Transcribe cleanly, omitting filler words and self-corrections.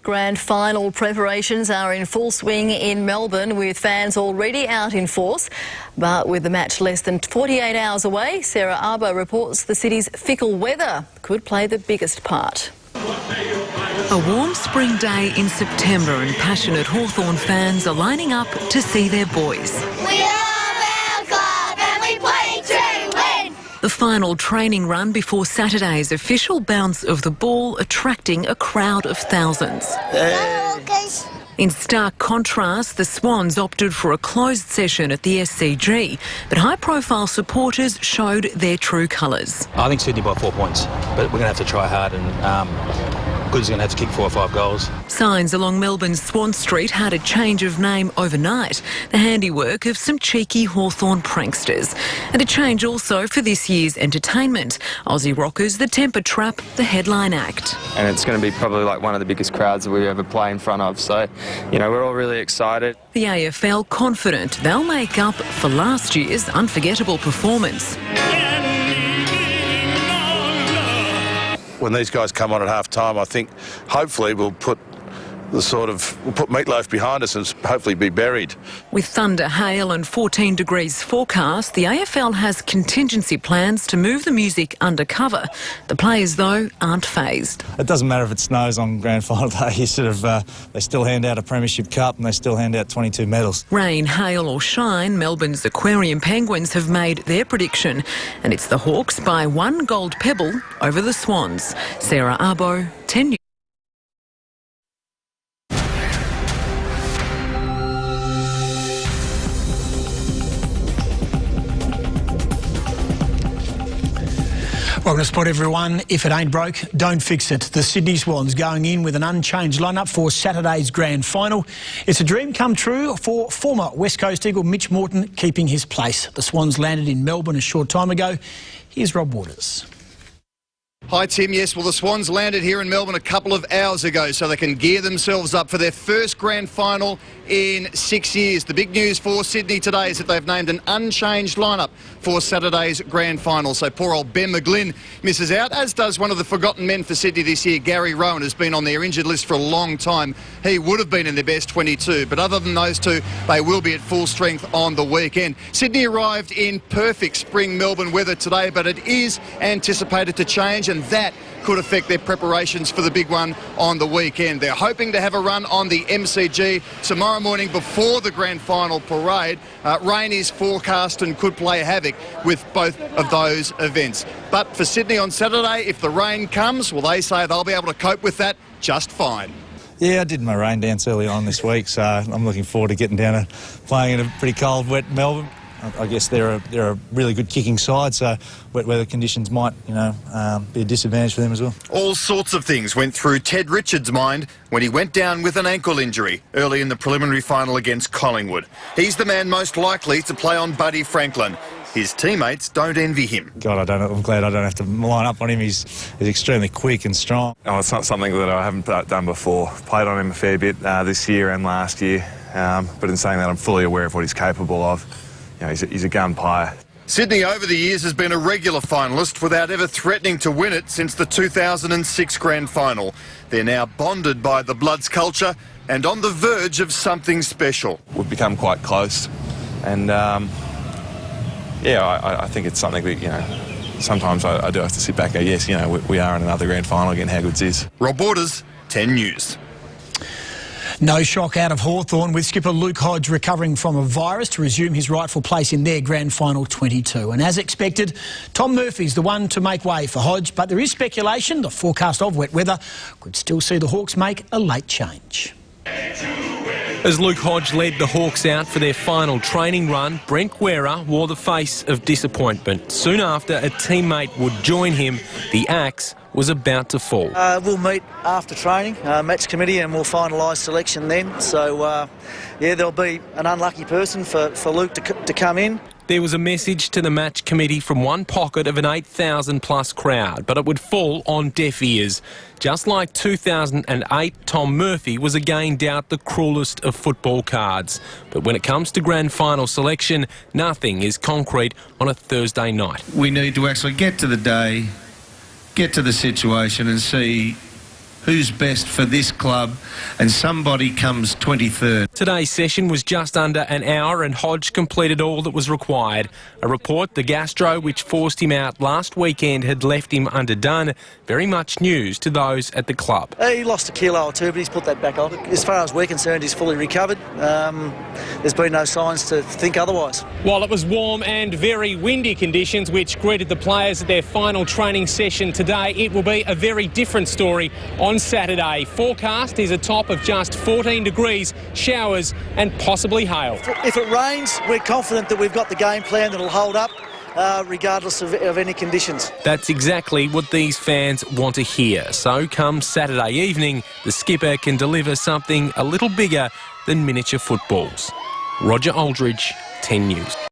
Grand Final preparations are in full swing in Melbourne, with fans already out in force. But with the match less than 48 hours away, Sarah Arbo reports the city's fickle weather could play the biggest part. A warm spring day in September, and passionate Hawthorn fans are lining up to see their boys. We love our club and we play to win. The final training run before Saturday's official bounce of the ball attracting a crowd of thousands. In stark contrast, the Swans opted for a closed session at the SCG, but high-profile supporters showed their true colours. I think Sydney by 4 points, but we're going to have to try hard, and Goods are going to have to kick 4 or 5 goals. Signs along Melbourne's Swan Street had a change of name overnight, the handiwork of some cheeky Hawthorn pranksters. And a change also for this year's entertainment. Aussie rockers, the Temper Trap, the headline act. And it's going to be probably like one of the biggest crowds that we ever play in front of. So, you know, we're all really excited. The AFL confident they'll make up for last year's unforgettable performance. When these guys come on at half-time, I think hopefully we'll put Meatloaf behind us and hopefully be buried. With thunder, hail and 14 degrees forecast, the AFL has contingency plans to move the music undercover. The players, though, aren't phased. It doesn't matter if it snows on Grand Final day. They still hand out a Premiership Cup and they still hand out 22 medals. Rain, hail or shine, Melbourne's Aquarium Penguins have made their prediction. And it's the Hawks by 1 gold pebble over the Swans. Sarah Arbo, 10 News. Welcome to Sport, everyone. If it ain't broke, don't fix it. The Sydney Swans going in with an unchanged lineup for Saturday's Grand Final. It's a dream come true for former West Coast Eagle Mitch Morton keeping his place. The Swans landed in Melbourne a short time ago. Here's Rob Waters. Hi Tim, yes, well the Swans landed here in Melbourne a couple of hours ago so they can gear themselves up for their first Grand Final in 6 years. The big news for Sydney today is that they've named an unchanged lineup for Saturday's Grand Final. So poor old Ben McGlynn misses out, as does one of the forgotten men for Sydney this year. Gary Rowan has been on their injured list for a long time. He would have been in their best 22, but other than those two, they will be at full strength on the weekend. Sydney arrived in perfect spring Melbourne weather today, but it is anticipated to change, and that could affect their preparations for the big one on the weekend. They're hoping to have a run on the MCG tomorrow morning before the Grand Final parade. Rain is forecast and could play havoc with both of those events. But for Sydney on Saturday, if the rain comes, well, they say they'll be able to cope with that just fine. Yeah, I did my rain dance early on this week, so I'm looking forward to getting down and playing in a pretty cold, wet Melbourne. I guess they're a really good kicking side, so wet weather conditions might, be a disadvantage for them as well. All sorts of things went through Ted Richards' mind when he went down with an ankle injury early in the preliminary final against Collingwood. He's the man most likely to play on Buddy Franklin. His teammates don't envy him. God, I'm glad I don't have to line up on him. He's extremely quick and strong. Oh, it's not something that I haven't done before. Played on him a fair bit this year and last year, but in saying that, I'm fully aware of what he's capable of. He's a gun-player. Sydney over the years has been a regular finalist without ever threatening to win it since the 2006 Grand Final. They're now bonded by the Bloods culture and on the verge of something special. We've become quite close, and I think it's something that, sometimes I do have to sit back and go, yes, we are in another Grand Final again, how good's this? Rob Waters, 10 News. No shock out of Hawthorn, with skipper Luke Hodge recovering from a virus to resume his rightful place in their Grand Final 22. And as expected, Tom Murphy's the one to make way for Hodge, but there is speculation the forecast of wet weather could still see the Hawks make a late change. As Luke Hodge led the Hawks out for their final training run, Brent Guerra wore the face of disappointment. Soon after a teammate would join him, the axe was about to fall. We'll meet after training, match committee, and we'll finalise selection then. So, there'll be an unlucky person for Luke to come in. There was a message to the match committee from one pocket of an 8,000-plus crowd, but it would fall on deaf ears. Just like 2008, Tom Murphy was again dealt the cruelest of football cards. But when it comes to Grand Final selection, nothing is concrete on a Thursday night. We need to actually get to the day, get to the situation and see who's best for this club, and somebody comes 23rd. Today's session was just under an hour and Hodge completed all that was required. A report the gastro which forced him out last weekend had left him underdone. Very much news to those at the club. He lost a kilo or two, but he's put that back on. As far as we're concerned, he's fully recovered. There's been no signs to think otherwise. While it was warm and very windy conditions which greeted the players at their final training session today, it will be a very different story on Saturday. Forecast is a top of just 14 degrees, showers and possibly hail. If it rains, we're confident that we've got the game plan that'll hold up regardless of any conditions. That's exactly what these fans want to hear. So come Saturday evening, the skipper can deliver something a little bigger than miniature footballs. Roger Aldridge, 10 News.